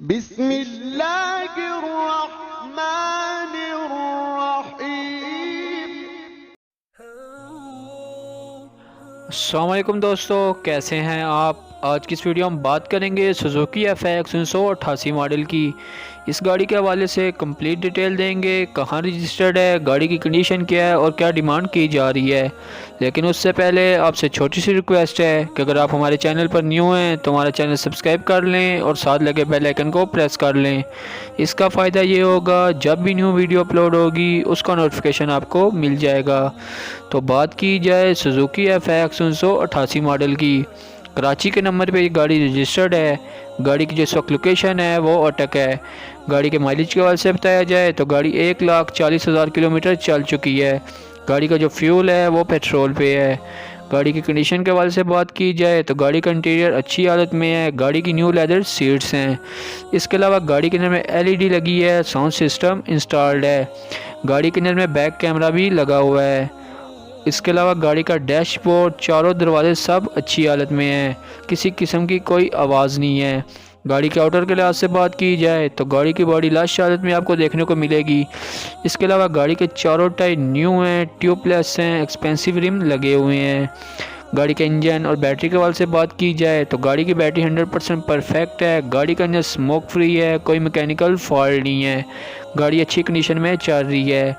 बिस्मिल्लाहिर्रहमानिर्रहीम। अस्सलाम वालेकुम दोस्तों, कैसे हैं आप। आज की इस वीडियो में बात करेंगे सुजुकी FX 1988 मॉडल की। इस गाड़ी के हवाले से कंप्लीट डिटेल देंगे, कहाँ रजिस्टर्ड है, गाड़ी की कंडीशन क्या है और क्या डिमांड की जा रही है। लेकिन उससे पहले आपसे छोटी सी रिक्वेस्ट है कि अगर आप हमारे चैनल पर न्यू हैं तो हमारा चैनल सब्सक्राइब कर लें और साथ लगे बेल आइकन को प्रेस कर लें। इसका फ़ायदा ये होगा जब भी न्यू वीडियो अपलोड होगी उसका नोटिफिकेशन आपको मिल जाएगा। तो बात की जाए सुजुकी FX 1988 मॉडल की, कराची के नंबर पे ये गाड़ी रजिस्टर्ड है। गाड़ी की जो इस वक्त लोकेशन है वो अटक है। गाड़ी के माइलेज के हवाले से बताया जाए तो गाड़ी 1,40,000 किलोमीटर चल चुकी है। गाड़ी का जो फ्यूल है वो पेट्रोल पे है। गाड़ी की कंडीशन के हवाले से बात की जाए तो गाड़ी का इंटीरियर अच्छी हालत में है। गाड़ी की न्यू लेदर सीट्स हैं। इसके अलावा गाड़ी के अंदर में LED लगी है, साउंड सिस्टम इंस्टॉल्ड है। गाड़ी के अंदर में बैक कैमरा भी लगा हुआ है। इसके अलावा गाड़ी का डैशबोर्ड, चारों दरवाजे सब अच्छी हालत में हैं, किसी किस्म की कोई आवाज़ नहीं है। गाड़ी के आउटर के लिहाज से बात की जाए तो गाड़ी की बॉडी लश हालत में आपको देखने को मिलेगी। इसके अलावा गाड़ी के चारों टायर न्यू हैं, ट्यूबलेस हैं, एक्सपेंसिव रिम लगे हुए हैं। गाड़ी के इंजन और बैटरी के हवाले से बात की जाए तो गाड़ी की बैटरी 100% परफेक्ट है। गाड़ी का इंजन स्मोक फ्री है, कोई मैकेनिकल फॉल्ट नहीं है। गाड़ी अच्छी कंडीशन में चल रही है।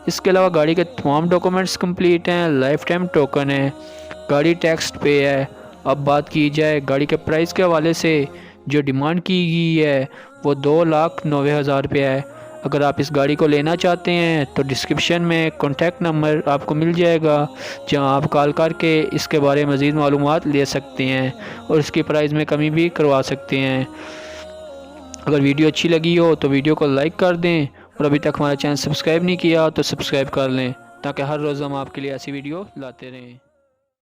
इसके अलावा गाड़ी के तमाम डॉक्यूमेंट्स कंप्लीट हैं, लाइफ टाइम टोकन है, गाड़ी टैक्स पे है। अब बात की जाए गाड़ी के प्राइस के हवाले से, जो डिमांड की गई है वो 2,90,000 रुपये है। अगर आप इस गाड़ी को लेना चाहते हैं तो डिस्क्रिप्शन में कॉन्टैक्ट नंबर आपको मिल जाएगा, जहां आप कॉल करके इसके बारे में मज़ीद मालूमात ले सकते हैं और इसकी प्राइस में कमी भी करवा सकते हैं। अगर वीडियो अच्छी लगी हो तो वीडियो को लाइक कर दें और अभी तक हमारा चैनल सब्सक्राइब नहीं किया तो सब्सक्राइब कर लें, ताकि हर रोज़ हम आपके लिए ऐसी वीडियो लाते रहें।